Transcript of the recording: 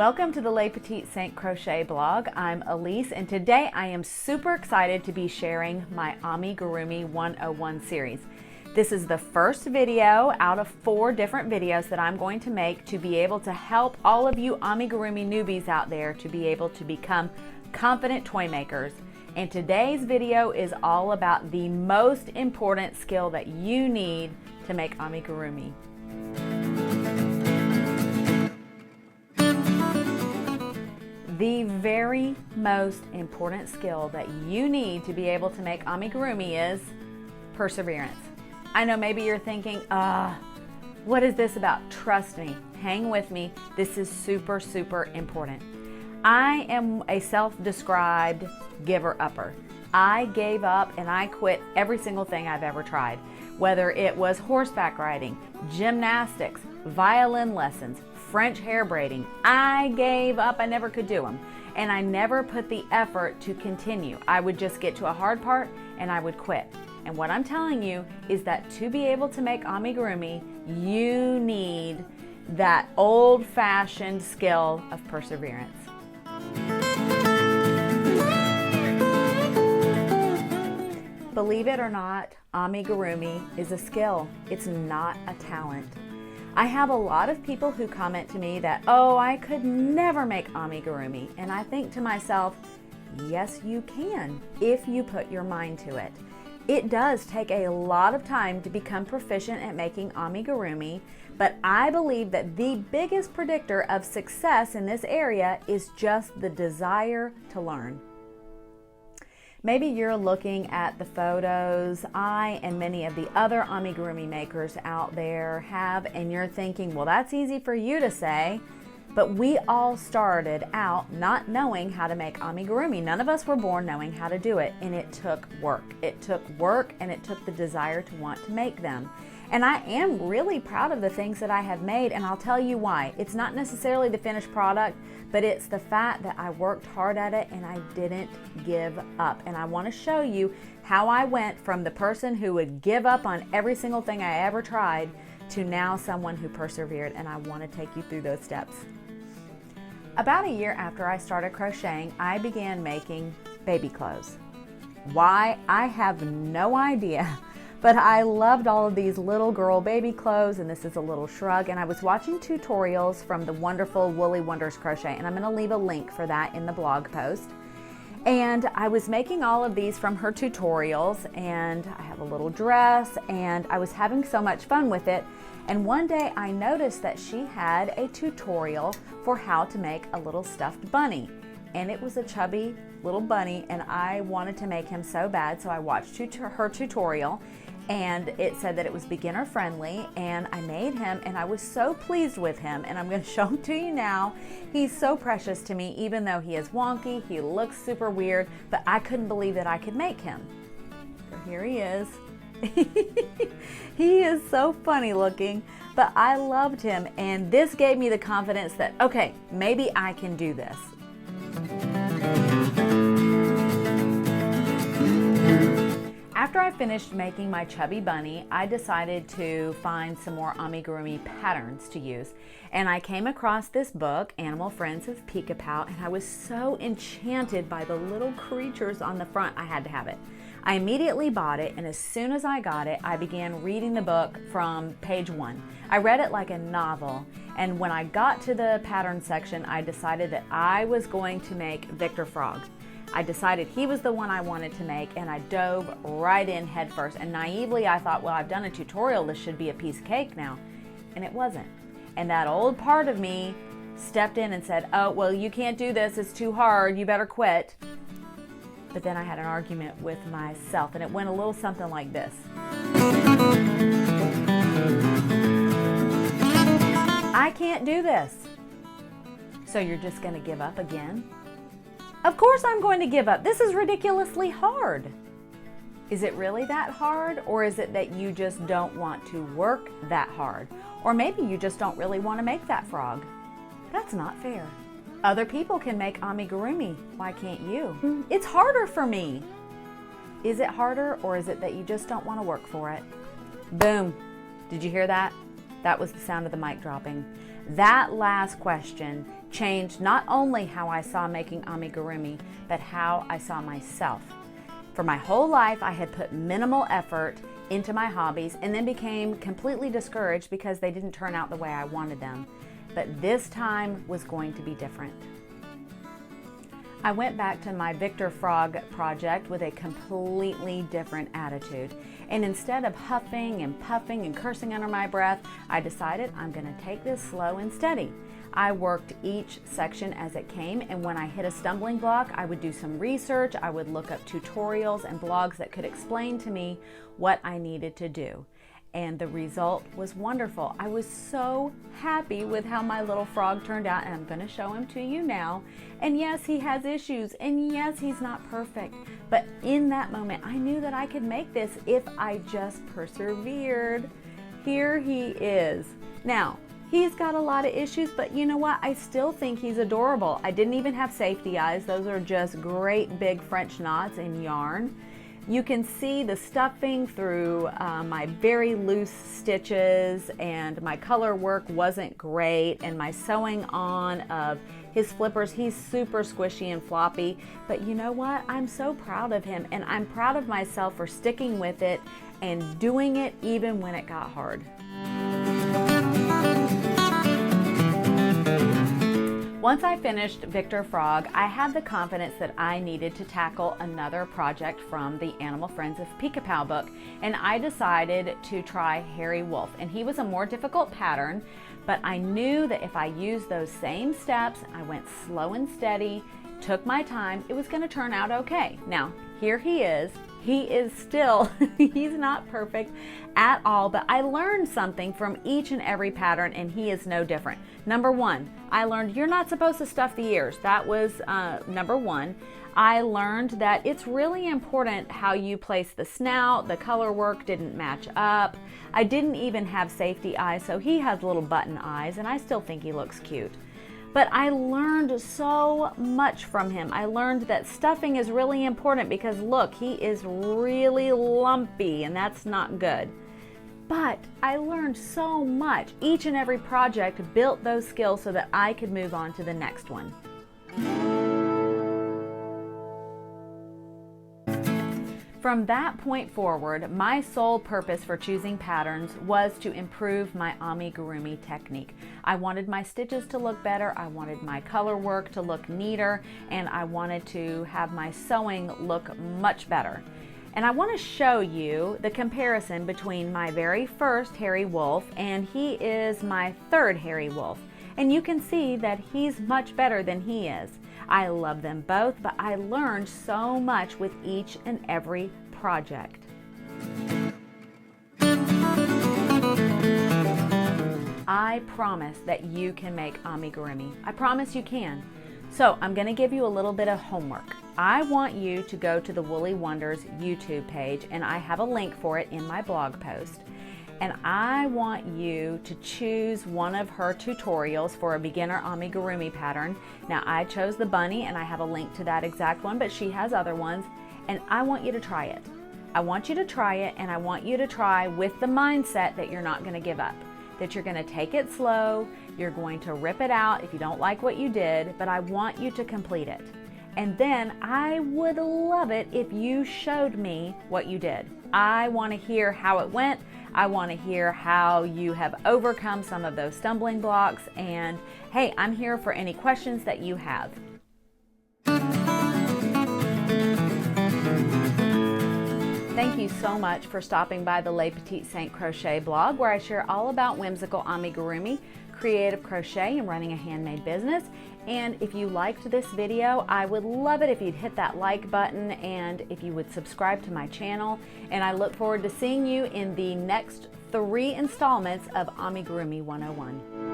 Welcome to the Les Petites Saint Crochet blog. I'm Elise, and today I am super excited to be sharing my Amigurumi 101 series. This is the first video out of 4 different videos that I'm going to make to be able to help all of you Amigurumi newbies out there to be able to become confident toy makers. And today's video is all about the most important skill that you need to make Amigurumi. The very most important skill that you need to be able to make Amigurumi is perseverance. I know maybe you're thinking, what is this about? Trust me, hang with me. This is super, super important. I am a self-described giver-upper. I gave up and I quit every single thing I've ever tried, whether it was horseback riding, gymnastics, violin lessons, French hair braiding. I gave up. I never could do them. And I never put the effort to continue. I would just get to a hard part and I would quit. And what I'm telling you is that to be able to make Amigurumi, you need that old-fashioned skill of perseverance. Believe it or not, Amigurumi is a skill. It's not a talent. I have a lot of people who comment to me that, oh, I could never make Amigurumi. And I think to myself, yes, you can, if you put your mind to it. It does take a lot of time to become proficient at making Amigurumi, but I believe that the biggest predictor of success in this area is just the desire to learn. Maybe you're looking at the photos I and many of the other Amigurumi makers out there have, and you're thinking, well, that's easy for you to say, but we all started out not knowing how to make Amigurumi. None of us were born knowing how to do it, and it took work. It took work, and it took the desire to want to make them. And I am really proud of the things that I have made, and I'll tell you why. It's not necessarily the finished product, but it's the fact that I worked hard at it and I didn't give up. And I want to show you how I went from the person who would give up on every single thing I ever tried to now someone who persevered, and I want to take you through those steps. About a year after I started crocheting, I began making baby clothes. Why? I have no idea. But I loved all of these little girl baby clothes, and this is a little shrug, and I was watching tutorials from the wonderful Woolly Wonders Crochet, and I'm going to leave a link for that in the blog post. And I was making all of these from her tutorials, and I have a little dress, and I was having so much fun with it. And one day I noticed that she had a tutorial for how to make a little stuffed bunny. And it was a chubby little bunny, and I wanted to make him so bad, so I watched her tutorial, and it said that it was beginner friendly, and I made him, and I was so pleased with him, and I'm going to show him to you now. He's so precious to me, even though he is wonky, he looks super weird, but I couldn't believe that I could make him. So here he is. He is so funny looking, but I loved him, and this gave me the confidence that, okay, maybe I can do this. After I finished making my chubby bunny, I decided to find some more Amigurumi patterns to use. And I came across this book, Animal Friends of Peek-a-Pow, and I was so enchanted by the little creatures on the front, I had to have it. I immediately bought it, and as soon as I got it, I began reading the book from page 1. I read it like a novel, and when I got to the pattern section, I decided that I was going to make Victor Frog. I decided he was the one I wanted to make, and I dove right in head first. And naively, I thought, well, I've done a tutorial, this should be a piece of cake now. And it wasn't. And that old part of me stepped in and said, oh, well, you can't do this, it's too hard, you better quit. But then I had an argument with myself, and it went a little something like this. I can't do this. So you're just going to give up again? Of course I'm going to give up. This is ridiculously hard. Is it really that hard, or is it that you just don't want to work that hard? Or maybe you just don't really want to make that frog. That's not fair. Other people can make Amigurumi. Why can't you? It's harder for me. Is it harder, or is it that you just don't want to work for it? Boom. Did you hear that? That was the sound of the mic dropping. That last question changed not only how I saw making amigurumi, but how I saw myself. For my whole life, I had put minimal effort into my hobbies and then became completely discouraged because they didn't turn out the way I wanted them. But this time was going to be different. I went back to my Victor Frog project with a completely different attitude. And instead of huffing and puffing and cursing under my breath, I decided I'm going to take this slow and steady. I worked each section as it came, and when I hit a stumbling block, I would do some research. I would look up tutorials and blogs that could explain to me what I needed to do. And the result was wonderful. I was so happy with how my little frog turned out, and I'm going to show him to you now. And yes, he has issues, and yes, he's not perfect. But in that moment, I knew that I could make this if I just persevered. Here he is. Now, he's got a lot of issues, but you know what? I still think he's adorable. I didn't even have safety eyes. Those are just great big French knots in yarn. You can see the stuffing through my very loose stitches, and my color work wasn't great, and my sewing on of his flippers, he's super squishy and floppy. But you know what? I'm so proud of him, and I'm proud of myself for sticking with it and doing it even when it got hard. Once I finished Victor Frog, I had the confidence that I needed to tackle another project from the Animal Friends of Peek-a-Pow book, and I decided to try Hairy Wolf. And he was a more difficult pattern, but I knew that if I used those same steps, I went slow and steady, took my time, it was going to turn out okay. Now, here he is. He is still, he's not perfect at all, but I learned something from each and every pattern, and he is no different. Number one, I learned you're not supposed to stuff the ears. That was number one. I learned that it's really important how you place the snout. The color work didn't match up. I didn't even have safety eyes, so he has little button eyes, and I still think he looks cute. But I learned so much from him. I learned that stuffing is really important because look, he is really lumpy, and that's not good. But I learned so much. Each and every project built those skills so that I could move on to the next one. From that point forward, my sole purpose for choosing patterns was to improve my amigurumi technique. I wanted my stitches to look better, I wanted my color work to look neater, and I wanted to have my sewing look much better. And I want to show you the comparison between my very first Hairy Wolf, and he is my third Hairy Wolf. And you can see that he's much better than he is. I love them both, but I learned so much with each and every project. I promise that you can make amigurumi. I promise you can. So I'm going to give you a little bit of homework. I want you to go to the Woolly Wonders YouTube page, and I have a link for it in my blog post. And I want you to choose one of her tutorials for a beginner amigurumi pattern. Now, I chose the bunny, and I have a link to that exact one, but she has other ones, and I want you to try it. I want you to try it, and I want you to try with the mindset that you're not going to give up, that you're going to take it slow, you're going to rip it out if you don't like what you did, but I want you to complete it. And then I would love it if you showed me what you did. I want to hear how it went. I want to hear how you have overcome some of those stumbling blocks. And hey, I'm here for any questions that you have. Thank you so much for stopping by the Les Petites Saintes Crochet blog, where I share all about whimsical amigurumi, creative crochet, and running a handmade business. And if you liked this video, I would love it if you'd hit that like button and if you would subscribe to my channel. And I look forward to seeing you in the next 3 installments of Amigurumi 101.